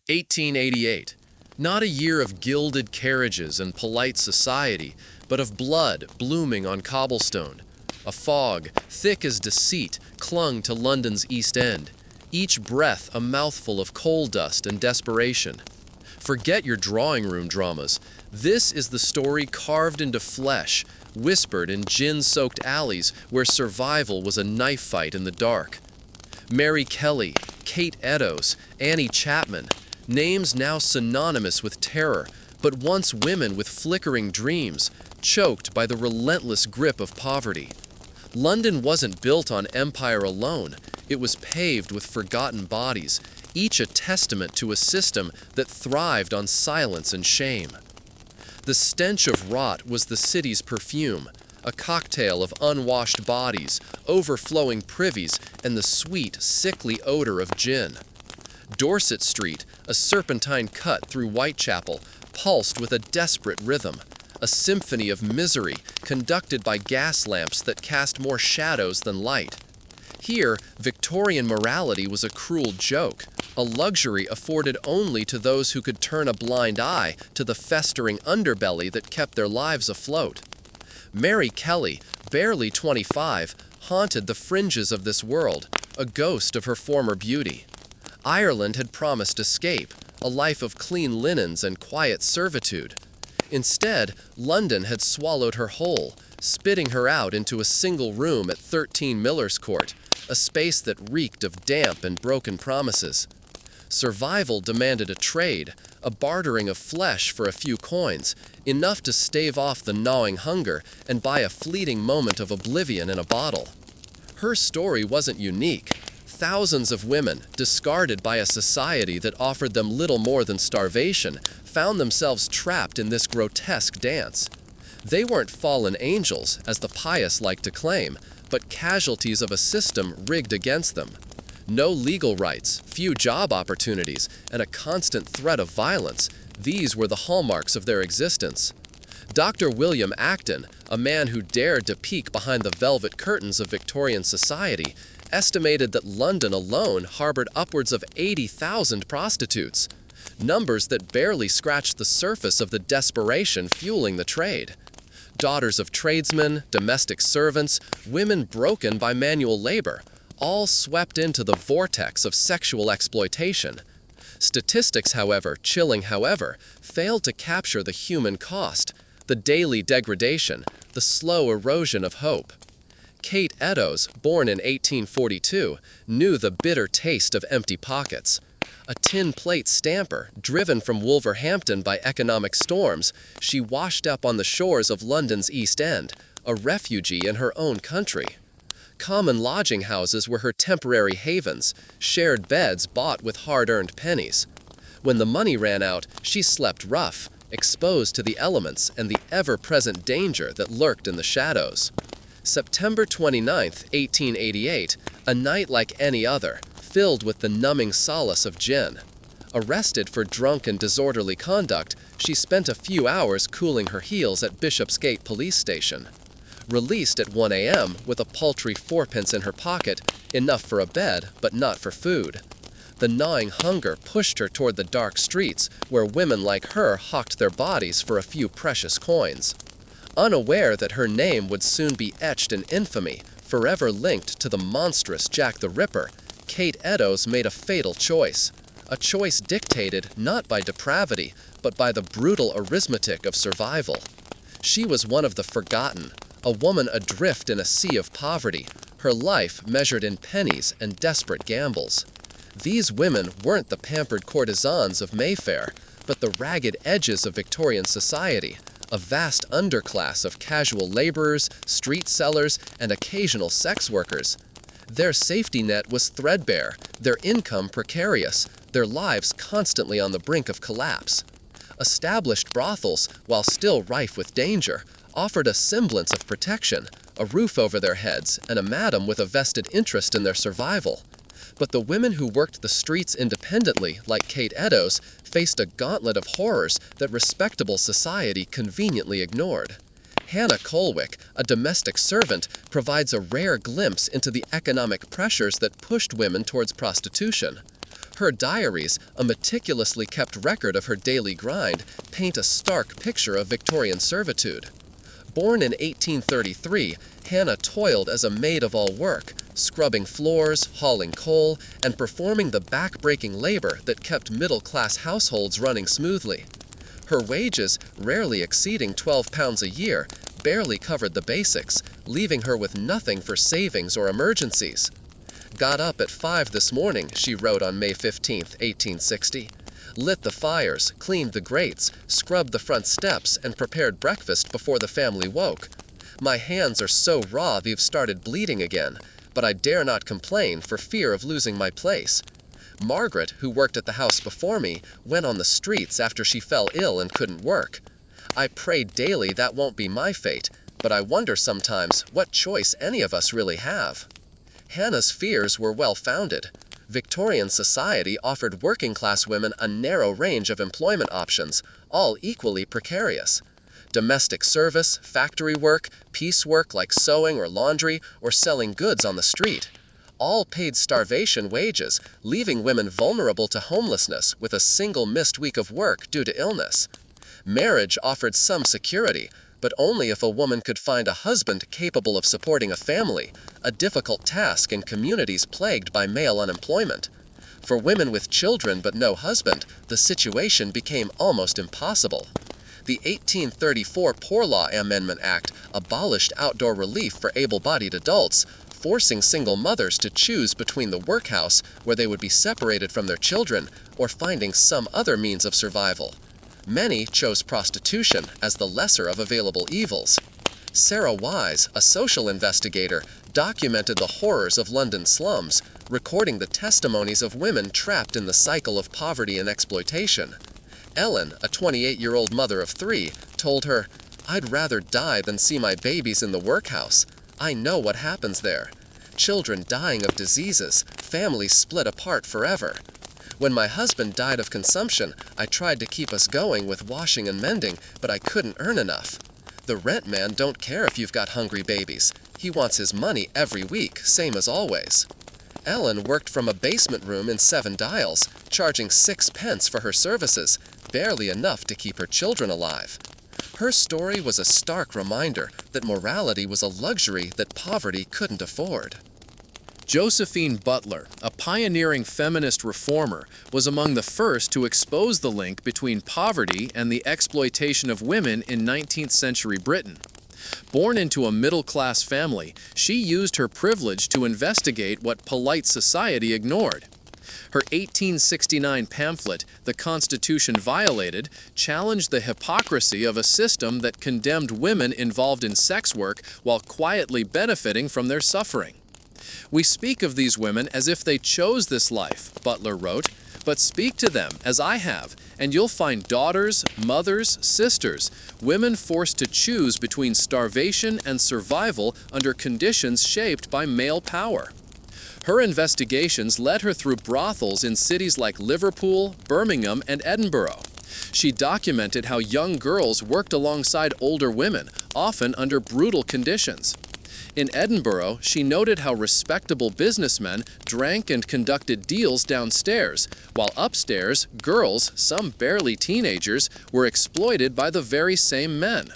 1888. Not a year of gilded carriages and polite society, but of blood blooming on cobblestone. A fog, thick as deceit, clung to London's East End, each breath a mouthful of coal dust and desperation. Forget your drawing room dramas. This is the story carved into flesh, whispered in gin-soaked alleys where survival was a knife fight in the dark. Mary Kelly, Kate Eddowes, Annie Chapman, names now synonymous with terror, but once women with flickering dreams, choked by the relentless grip of poverty. London wasn't built on empire alone, it was paved with forgotten bodies, each a testament to a system that thrived on silence and shame. The stench of rot was the city's perfume, a cocktail of unwashed bodies, overflowing privies, and the sweet, sickly odor of gin. Dorset Street, a serpentine cut through Whitechapel, pulsed with a desperate rhythm, a symphony of misery conducted by gas lamps that cast more shadows than light. Here, Victorian morality was a cruel joke, a luxury afforded only to those who could turn a blind eye to the festering underbelly that kept their lives afloat. Mary Kelly, barely 25, haunted the fringes of this world, a ghost of her former beauty. Ireland had promised escape, a life of clean linens and quiet servitude. Instead, London had swallowed her whole, spitting her out into a single room at 13 Miller's Court, a space that reeked of damp and broken promises. Survival demanded a trade, a bartering of flesh for a few coins, enough to stave off the gnawing hunger and buy a fleeting moment of oblivion in a bottle. Her story wasn't unique. Thousands of women, discarded by a society that offered them little more than starvation, found themselves trapped in this grotesque dance. They weren't fallen angels, as the pious like to claim, but casualties of a system rigged against them. No legal rights, few job opportunities, and a constant threat of violence, these were the hallmarks of their existence. Dr. William Acton, a man who dared to peek behind the velvet curtains of Victorian society, estimated that London alone harbored upwards of 80,000 prostitutes, numbers that barely scratched the surface of the desperation fueling the trade. Daughters of tradesmen, domestic servants, women broken by manual labor, all swept into the vortex of sexual exploitation. Statistics, however, failed to capture the human cost, the daily degradation, the slow erosion of hope. Kate Eddowes, born in 1842, knew the bitter taste of empty pockets. A tin plate stamper, driven from Wolverhampton by economic storms, she washed up on the shores of London's East End, a refugee in her own country. Common lodging houses were her temporary havens, shared beds bought with hard-earned pennies. When the money ran out, she slept rough, exposed to the elements and the ever-present danger that lurked in the shadows. September 29, 1888, a night like any other, filled with the numbing solace of gin. Arrested for drunk and disorderly conduct, she spent a few hours cooling her heels at Bishopsgate Police Station. Released at 1 a.m. with a paltry 4p in her pocket, enough for a bed, but not for food. The gnawing hunger pushed her toward the dark streets, where women like her hawked their bodies for a few precious coins. Unaware that her name would soon be etched in infamy, forever linked to the monstrous Jack the Ripper, Kate Eddowes made a fatal choice. A choice dictated not by depravity, but by the brutal arithmetic of survival. She was one of the forgotten, a woman adrift in a sea of poverty, her life measured in pennies and desperate gambles. These women weren't the pampered courtesans of Mayfair, but the ragged edges of Victorian society, a vast underclass of casual laborers, street sellers, and occasional sex workers. Their safety net was threadbare, their income precarious, their lives constantly on the brink of collapse. Established brothels, while still rife with danger, offered a semblance of protection, a roof over their heads, and a madam with a vested interest in their survival. But the women who worked the streets independently, like Kate Eddowes, faced a gauntlet of horrors that respectable society conveniently ignored. Hannah Colwick, a domestic servant, provides a rare glimpse into the economic pressures that pushed women towards prostitution. Her diaries, a meticulously kept record of her daily grind, paint a stark picture of Victorian servitude. Born in 1833, Hannah toiled as a maid-of-all-work, scrubbing floors, hauling coal, and performing the back-breaking labor that kept middle-class households running smoothly. Her wages, rarely exceeding £12 a year, barely covered the basics, leaving her with nothing for savings or emergencies. "Got up at 5 this morning," she wrote on May 15, 1860. "Lit the fires, cleaned the grates, scrubbed the front steps, and prepared breakfast before the family woke. My hands are so raw they've started bleeding again, but I dare not complain for fear of losing my place. Margaret, who worked at the house before me, went on the streets after she fell ill and couldn't work. I pray daily that won't be my fate, but I wonder sometimes what choice any of us really have." Hannah's fears were well-founded. Victorian society offered working-class women a narrow range of employment options, all equally precarious. Domestic service, factory work, piecework like sewing or laundry, or selling goods on the street. All paid starvation wages, leaving women vulnerable to homelessness with a single missed week of work due to illness. Marriage offered some security, but only if a woman could find a husband capable of supporting a family, a difficult task in communities plagued by male unemployment. For women with children but no husband, the situation became almost impossible. The 1834 Poor Law Amendment Act abolished outdoor relief for able-bodied adults, forcing single mothers to choose between the workhouse, where they would be separated from their children, or finding some other means of survival. Many chose prostitution as the lesser of available evils. Sarah Wise, a social investigator, documented the horrors of London slums, recording the testimonies of women trapped in the cycle of poverty and exploitation. Ellen, a 28-year-old mother of 3, told her, "I'd rather die than see my babies in the workhouse. I know what happens there. Children dying of diseases, families split apart forever. When my husband died of consumption, I tried to keep us going with washing and mending, but I couldn't earn enough. The rent man don't care if you've got hungry babies. He wants his money every week, same as always." Ellen worked from a basement room in 7 Dials, charging 6 pence for her services, barely enough to keep her children alive. Her story was a stark reminder that morality was a luxury that poverty couldn't afford. Josephine Butler, a pioneering feminist reformer, was among the first to expose the link between poverty and the exploitation of women in 19th century Britain. Born into a middle-class family, she used her privilege to investigate what polite society ignored. Her 1869 pamphlet, The Constitution Violated, challenged the hypocrisy of a system that condemned women involved in sex work while quietly benefiting from their suffering. "We speak of these women as if they chose this life," Butler wrote, "but speak to them, as I have, and you'll find daughters, mothers, sisters, women forced to choose between starvation and survival under conditions shaped by male power." Her investigations led her through brothels in cities like Liverpool, Birmingham, and Edinburgh. She documented how young girls worked alongside older women, often under brutal conditions. In Edinburgh, she noted how respectable businessmen drank and conducted deals downstairs, while upstairs, girls, some barely teenagers, were exploited by the very same men.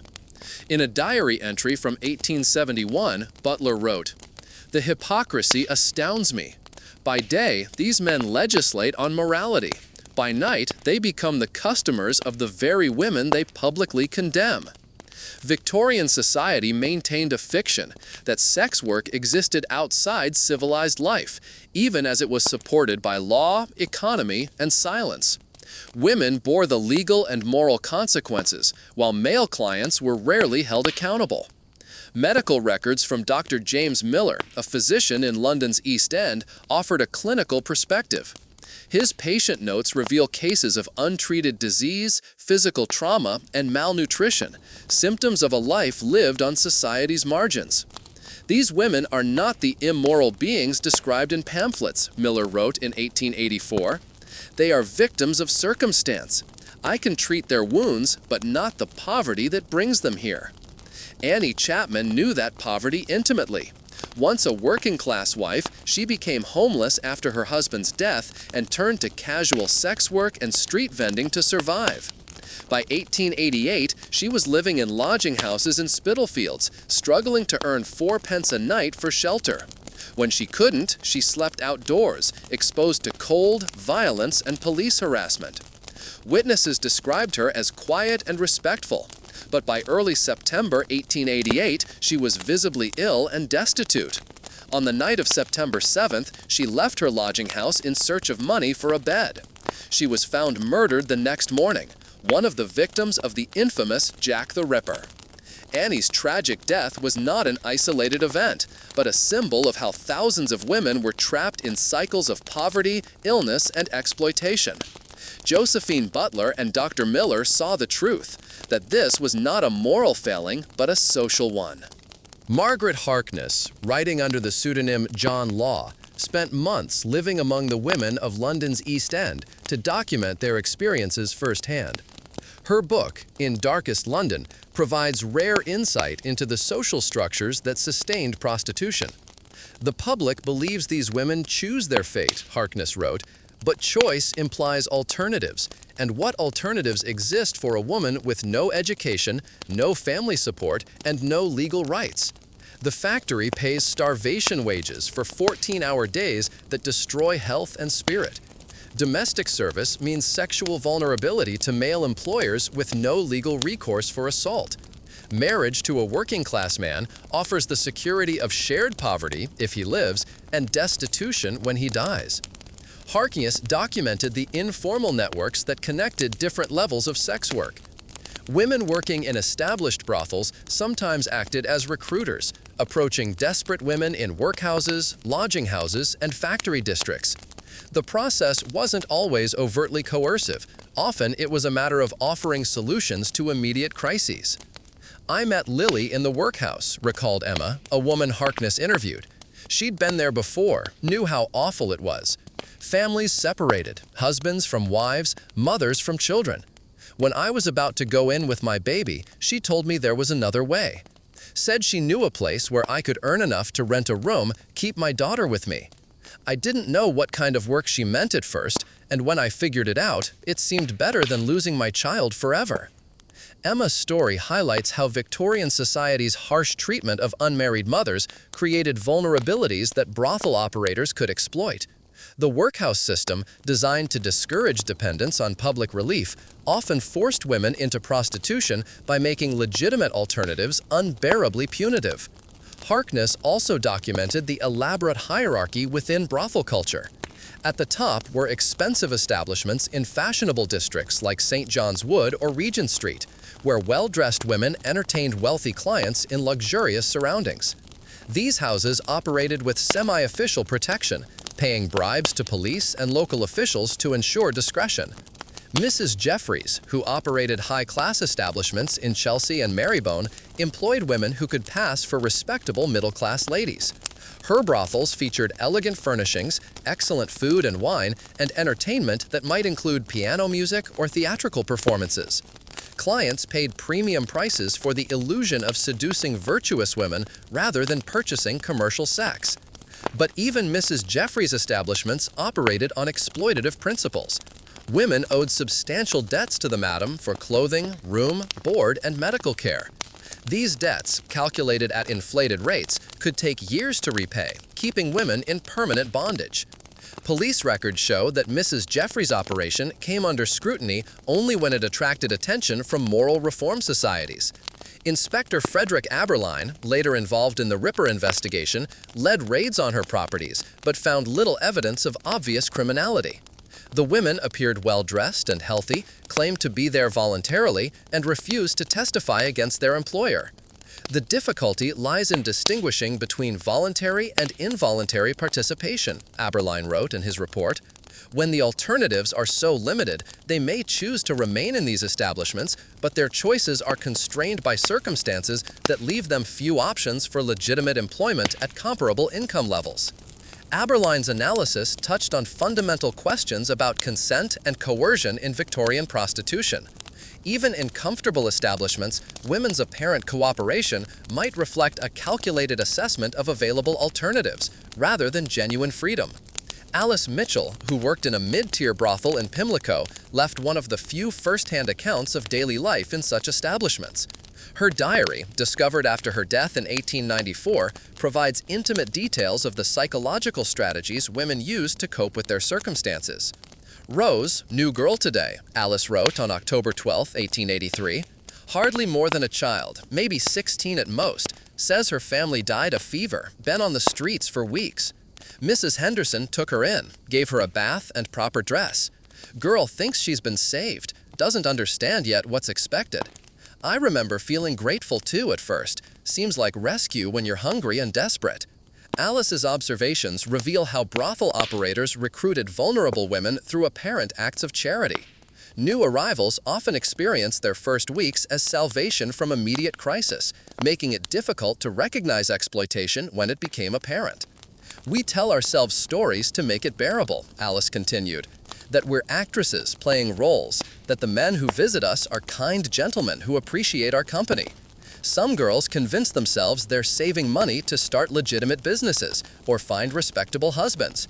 In a diary entry from 1871, Butler wrote, "The hypocrisy astounds me. By day, these men legislate on morality. By night, they become the customers of the very women they publicly condemn." Victorian society maintained a fiction that sex work existed outside civilized life, even as it was supported by law, economy, and silence. Women bore the legal and moral consequences, while male clients were rarely held accountable. Medical records from Dr. James Miller, a physician in London's East End, offered a clinical perspective. His patient notes reveal cases of untreated disease, physical trauma, and malnutrition, symptoms of a life lived on society's margins. "These women are not the immoral beings described in pamphlets," Miller wrote in 1884. "They are victims of circumstance. I can treat their wounds, but not the poverty that brings them here." Annie Chapman knew that poverty intimately. Once a working-class wife, she became homeless after her husband's death and turned to casual sex work and street vending to survive. By 1888, she was living in lodging houses in Spitalfields, struggling to earn 4 pence a night for shelter. When she couldn't, she slept outdoors, exposed to cold, violence, and police harassment. Witnesses described her as quiet and respectful, but by early September 1888, she was visibly ill and destitute. On the night of September 7th, she left her lodging house in search of money for a bed. She was found murdered the next morning, one of the victims of the infamous Jack the Ripper. Annie's tragic death was not an isolated event, but a symbol of how thousands of women were trapped in cycles of poverty, illness, and exploitation. Josephine Butler and Dr. Miller saw the truth, that this was not a moral failing, but a social one. Margaret Harkness, writing under the pseudonym John Law, spent months living among the women of London's East End to document their experiences firsthand. Her book, In Darkest London, provides rare insight into the social structures that sustained prostitution. The public believes these women choose their fate, Harkness wrote, but choice implies alternatives, and what alternatives exist for a woman with no education, no family support, and no legal rights? The factory pays starvation wages for 14-hour days that destroy health and spirit. Domestic service means sexual vulnerability to male employers with no legal recourse for assault. Marriage to a working-class man offers the security of shared poverty, if he lives, and destitution when he dies. Harkness documented the informal networks that connected different levels of sex work. Women working in established brothels sometimes acted as recruiters, approaching desperate women in workhouses, lodging houses, and factory districts. The process wasn't always overtly coercive. Often it was a matter of offering solutions to immediate crises. "I met Lily in the workhouse," recalled Emma, a woman Harkness interviewed. "She'd been there before, knew how awful it was. Families separated, husbands from wives, mothers from children. When I was about to go in with my baby, she told me there was another way. Said she knew a place where I could earn enough to rent a room, keep my daughter with me. I didn't know what kind of work she meant at first, and when I figured it out, it seemed better than losing my child forever." Emma's story highlights how Victorian society's harsh treatment of unmarried mothers created vulnerabilities that brothel operators could exploit. The workhouse system, designed to discourage dependence on public relief, often forced women into prostitution by making legitimate alternatives unbearably punitive. Harkness also documented the elaborate hierarchy within brothel culture. At the top were expensive establishments in fashionable districts like St. John's Wood or Regent Street, where well-dressed women entertained wealthy clients in luxurious surroundings. These houses operated with semi-official protection, paying bribes to police and local officials to ensure discretion. Mrs. Jeffre's, who operated high-class establishments in Chelsea and Marylebone, employed women who could pass for respectable middle-class ladies. Her brothels featured elegant furnishings, excellent food and wine, and entertainment that might include piano music or theatrical performances. Clients paid premium prices for the illusion of seducing virtuous women rather than purchasing commercial sex. But even Mrs. Jeffre's establishments operated on exploitative principles. Women owed substantial debts to the madam for clothing, room, board, and medical care. These debts, calculated at inflated rates, could take years to repay, keeping women in permanent bondage. Police records show that Mrs. Jeffre's operation came under scrutiny only when it attracted attention from moral reform societies. Inspector Frederick Aberline, later involved in the Ripper investigation, led raids on her properties, but found little evidence of obvious criminality. The women appeared well-dressed and healthy, claimed to be there voluntarily, and refused to testify against their employer. The difficulty lies in distinguishing between voluntary and involuntary participation, Aberline wrote in his report. When the alternatives are so limited, they may choose to remain in these establishments, but their choices are constrained by circumstances that leave them few options for legitimate employment at comparable income levels. Aberline's analysis touched on fundamental questions about consent and coercion in Victorian prostitution. Even in comfortable establishments, women's apparent cooperation might reflect a calculated assessment of available alternatives, rather than genuine freedom. Alice Mitchell, who worked in a mid-tier brothel in Pimlico, left one of the few first-hand accounts of daily life in such establishments. Her diary, discovered after her death in 1894, provides intimate details of the psychological strategies women used to cope with their circumstances. "Rose, new girl today," Alice wrote on October 12, 1883. "Hardly more than a child, maybe 16 at most, says her family died of fever, been on the streets for weeks. Mrs. Henderson took her in, gave her a bath and proper dress. Girl thinks she's been saved, doesn't understand yet what's expected. I remember feeling grateful too at first, seems like rescue when you're hungry and desperate." Alice's observations reveal how brothel operators recruited vulnerable women through apparent acts of charity. New arrivals often experience their first weeks as salvation from immediate crisis, making it difficult to recognize exploitation when it became apparent. "We tell ourselves stories to make it bearable," Alice continued, "that we're actresses playing roles, that the men who visit us are kind gentlemen who appreciate our company. Some girls convince themselves they're saving money to start legitimate businesses or find respectable husbands.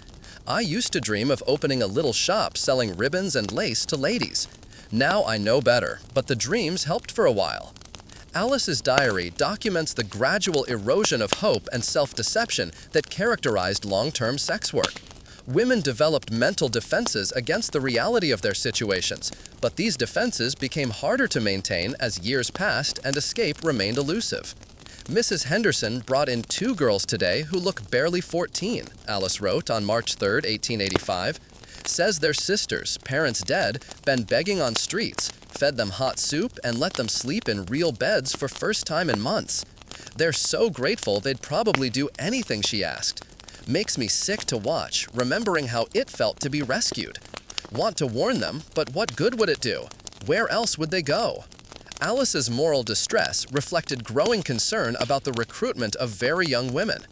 I used to dream of opening a little shop selling ribbons and lace to ladies. Now I know better, but the dreams helped for a while." Alice's diary documents the gradual erosion of hope and self-deception that characterized long-term sex work. Women developed mental defenses against the reality of their situations, but these defenses became harder to maintain as years passed and escape remained elusive. "Mrs. Henderson brought in 2 girls today who look barely 14, Alice wrote on March 3, 1885. "Says their sisters, parents dead, been begging on streets, fed them hot soup and let them sleep in real beds for first time in months. They're so grateful they'd probably do anything she asked. Makes me sick to watch, remembering how it felt to be rescued. Want to warn them, but what good would it do? Where else would they go?" Alice's moral distress reflected growing concern about the recruitment of very young women.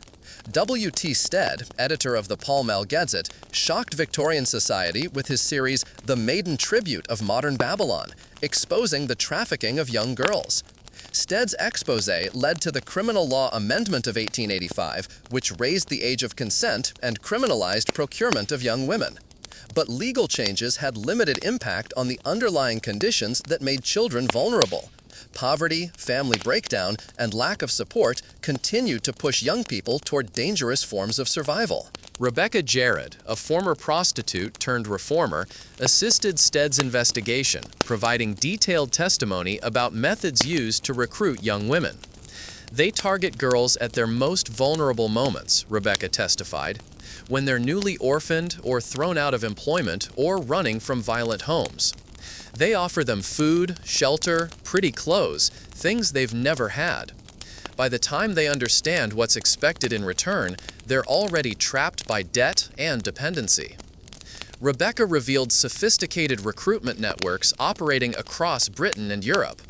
W.T. Stead, editor of the Pall Mall Gazette, shocked Victorian society with his series The Maiden Tribute of Modern Babylon, exposing the trafficking of young girls. Stead's expose led to the Criminal Law Amendment of 1885, which raised the age of consent and criminalized procurement of young women. But legal changes had limited impact on the underlying conditions that made children vulnerable. Poverty, family breakdown, and lack of support continued to push young people toward dangerous forms of survival. Rebecca Jarrett, a former prostitute turned reformer, assisted Stead's investigation, providing detailed testimony about methods used to recruit young women. "They target girls at their most vulnerable moments," Rebecca testified, "when they're newly orphaned or thrown out of employment or running from violent homes. They offer them food, shelter, pretty clothes, things they've never had. By the time they understand what's expected in return, they're already trapped by debt and dependency." Rebecca revealed sophisticated recruitment networks operating across Britain and Europe.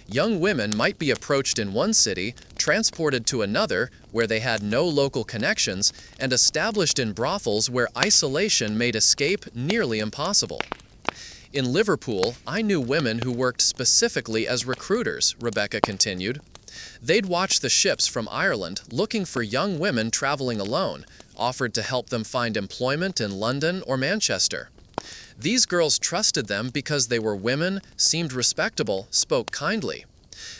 Young women might be approached in one city, transported to another where they had no local connections, and established in brothels where isolation made escape nearly impossible. "In Liverpool, I knew women who worked specifically as recruiters," Rebecca continued. "They'd watch the ships from Ireland looking for young women traveling alone, offered to help them find employment in London or Manchester. These girls trusted them because they were women, seemed respectable, spoke kindly.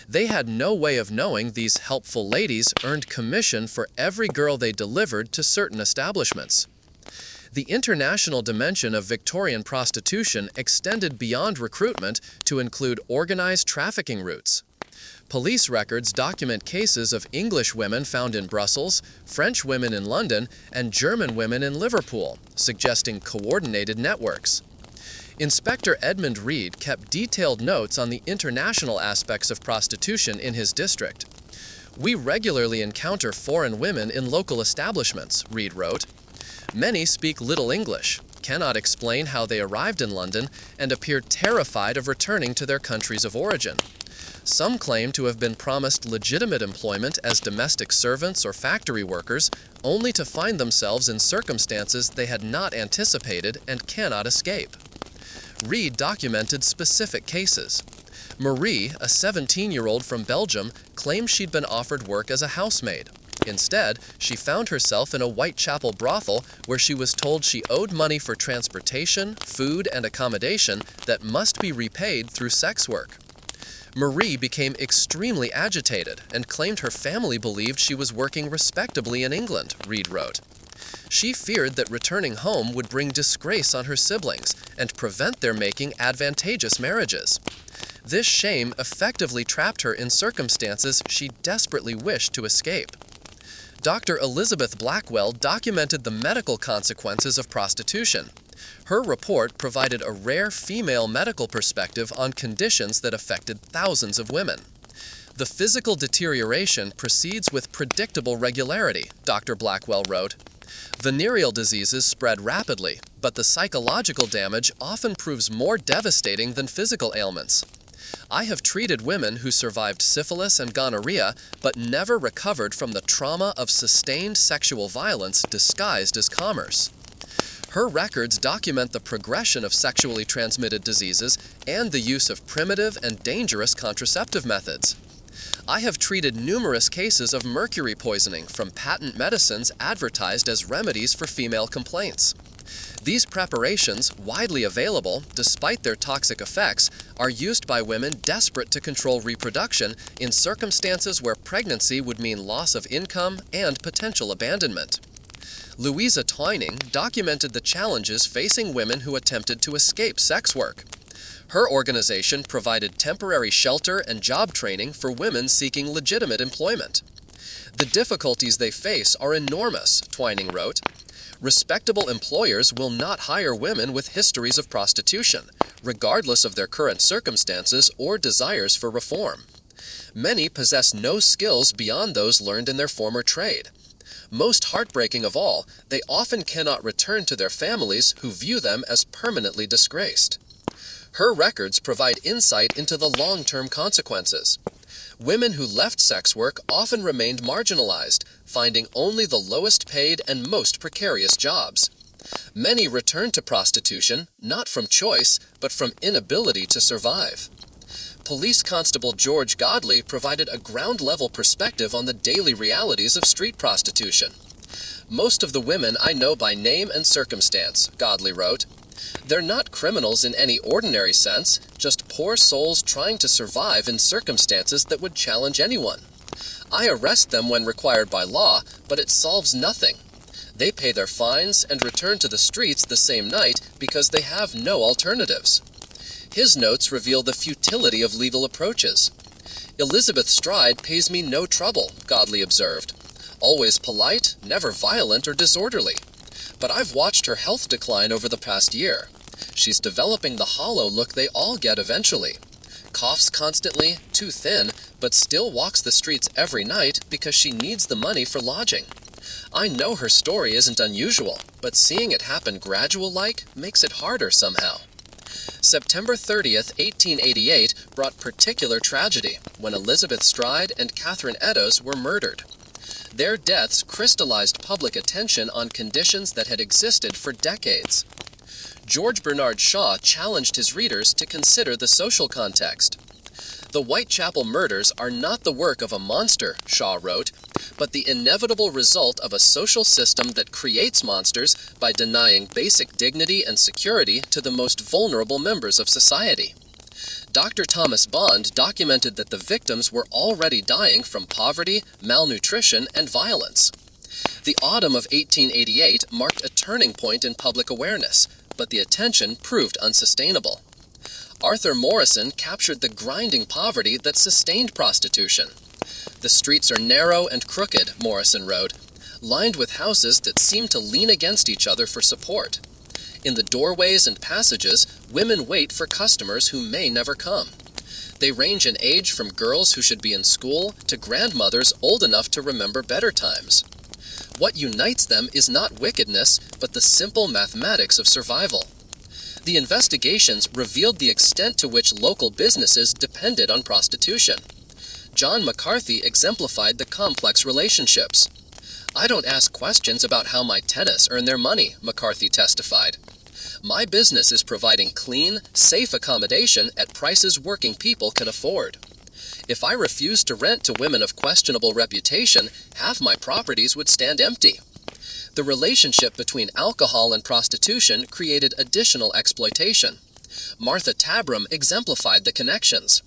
They had no way of knowing these helpful ladies earned commission for every girl they delivered to certain establishments." The international dimension of Victorian prostitution extended beyond recruitment to include organized trafficking routes. Police records document cases of English women found in Brussels, French women in London, and German women in Liverpool, suggesting coordinated networks. Inspector Edmund Reed kept detailed notes on the international aspects of prostitution in his district. "We regularly encounter foreign women in local establishments," Reed wrote. "Many speak little English, cannot explain how they arrived in London, and appear terrified of returning to their countries of origin. Some claim to have been promised legitimate employment as domestic servants or factory workers, only to find themselves in circumstances they had not anticipated and cannot escape." Reed documented specific cases. Marie, a 17-year-old from Belgium, claimed she'd been offered work as a housemaid. Instead, she found herself in a Whitechapel brothel where she was told she owed money for transportation, food, and accommodation that must be repaid through sex work. Marie became extremely agitated and claimed her family believed she was working respectably in England, Reed wrote. She feared that returning home would bring disgrace on her siblings and prevent their making advantageous marriages. This shame effectively trapped her in circumstances she desperately wished to escape. Dr. Elizabeth Blackwell documented the medical consequences of prostitution. Her report provided a rare female medical perspective on conditions that affected thousands of women. The physical deterioration proceeds with predictable regularity, Dr. Blackwell wrote. Venereal diseases spread rapidly, but the psychological damage often proves more devastating than physical ailments. I have treated women who survived syphilis and gonorrhea, but never recovered from the trauma of sustained sexual violence disguised as commerce. Her records document the progression of sexually transmitted diseases and the use of primitive and dangerous contraceptive methods. I have treated numerous cases of mercury poisoning from patent medicines advertised as remedies for female complaints. These preparations, widely available despite their toxic effects, are used by women desperate to control reproduction in circumstances where pregnancy would mean loss of income and potential abandonment. Louisa Twining documented the challenges facing women who attempted to escape sex work. Her organization provided temporary shelter and job training for women seeking legitimate employment. The difficulties they face are enormous, Twining wrote. Respectable employers will not hire women with histories of prostitution, regardless of their current circumstances or desires for reform. Many possess no skills beyond those learned in their former trade. Most heartbreaking of all, they often cannot return to their families who view them as permanently disgraced. Her records provide insight into the long-term consequences. Women who left sex work often remained marginalized, finding only the lowest paid and most precarious jobs. Many returned to prostitution, not from choice, but from inability to survive. Police Constable George Godley provided a ground-level perspective on the daily realities of street prostitution. Most of the women I know by name and circumstance, Godley wrote. They're not criminals in any ordinary sense, just poor souls trying to survive in circumstances that would challenge anyone. I arrest them when required by law, but it solves nothing. They pay their fines and return to the streets the same night because they have no alternatives. His notes reveal the futility of legal approaches. Elizabeth Stride pays me no trouble, Godley observed. Always polite, never violent or disorderly. But I've watched her health decline over the past year. She's developing the hollow look they all get eventually. Coughs constantly, too thin, but still walks the streets every night because she needs the money for lodging. I know her story isn't unusual, but seeing it happen gradual-like makes it harder somehow. September 30th, 1888 brought particular tragedy when Elizabeth Stride and Catherine Eddowes were murdered. Their deaths crystallized public attention on conditions that had existed for decades. George Bernard Shaw challenged his readers to consider the social context. The Whitechapel murders are not the work of a monster, Shaw wrote, but the inevitable result of a social system that creates monsters by denying basic dignity and security to the most vulnerable members of society. Dr. Thomas Bond documented that the victims were already dying from poverty, malnutrition, and violence. The autumn of 1888 marked a turning point in public awareness, but the attention proved unsustainable. Arthur Morrison captured the grinding poverty that sustained prostitution. The streets are narrow and crooked, Morrison wrote, lined with houses that seem to lean against each other for support. In the doorways and passages, women wait for customers who may never come. They range in age from girls who should be in school to grandmothers old enough to remember better times. What unites them is not wickedness, but the simple mathematics of survival. The investigations revealed the extent to which local businesses depended on prostitution. John McCarthy exemplified the complex relationships. "I don't ask questions about how my tenants earn their money," McCarthy testified. My business is providing clean, safe accommodation at prices working people can afford. If I refused to rent to women of questionable reputation, half my properties would stand empty. The relationship between alcohol and prostitution created additional exploitation. Martha Tabram exemplified the connections.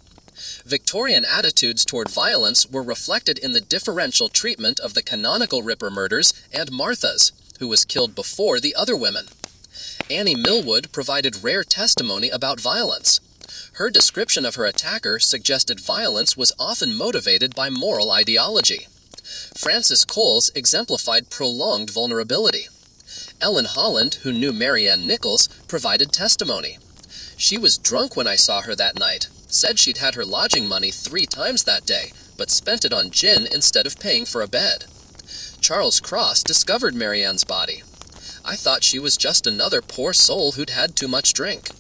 Victorian attitudes toward violence were reflected in the differential treatment of the canonical Ripper murders and Martha's, who was killed before the other women. Annie Millwood provided rare testimony about violence. Her description of her attacker suggested violence was often motivated by moral ideology. Frances Coles exemplified prolonged vulnerability. Ellen Holland, who knew Marianne Nichols, provided testimony. She was drunk when I saw her that night, said she'd had her lodging money 3 times that day, but spent it on gin instead of paying for a bed. Charles Cross discovered Marianne's body. I thought she was just another poor soul who'd had too much drink.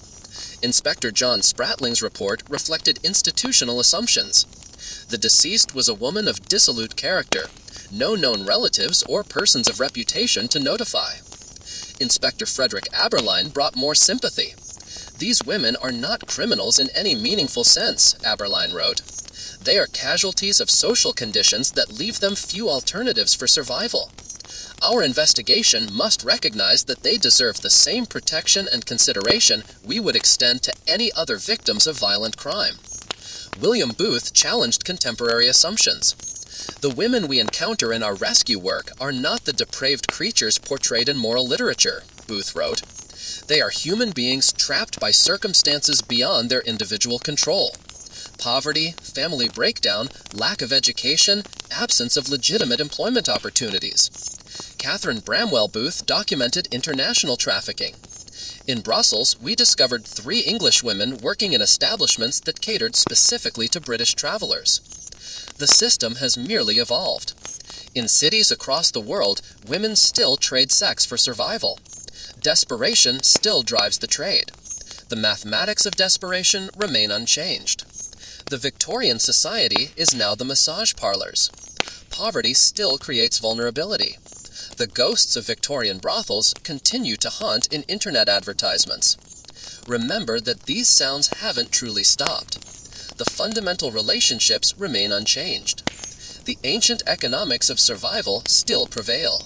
Inspector John Spratling's report reflected institutional assumptions. The deceased was a woman of dissolute character, no known relatives or persons of reputation to notify. Inspector Frederick Aberline brought more sympathy. These women are not criminals in any meaningful sense, Aberline wrote. They are casualties of social conditions that leave them few alternatives for survival. Our investigation must recognize that they deserve the same protection and consideration we would extend to any other victims of violent crime. William Booth challenged contemporary assumptions. The women we encounter in our rescue work are not the depraved creatures portrayed in moral literature, Booth wrote. They are human beings trapped by circumstances beyond their individual control. Poverty, family breakdown, lack of education, absence of legitimate employment opportunities. Catherine Bramwell Booth documented international trafficking. In Brussels, we discovered 3 English women working in establishments that catered specifically to British travelers. The system has merely evolved. In cities across the world, women still trade sex for survival. Desperation still drives the trade. The mathematics of desperation remain unchanged. The Victorian society is now the massage parlors. Poverty still creates vulnerability. The ghosts of Victorian brothels continue to haunt in internet advertisements. Remember that these sounds haven't truly stopped. The fundamental relationships remain unchanged. The ancient economics of survival still prevail.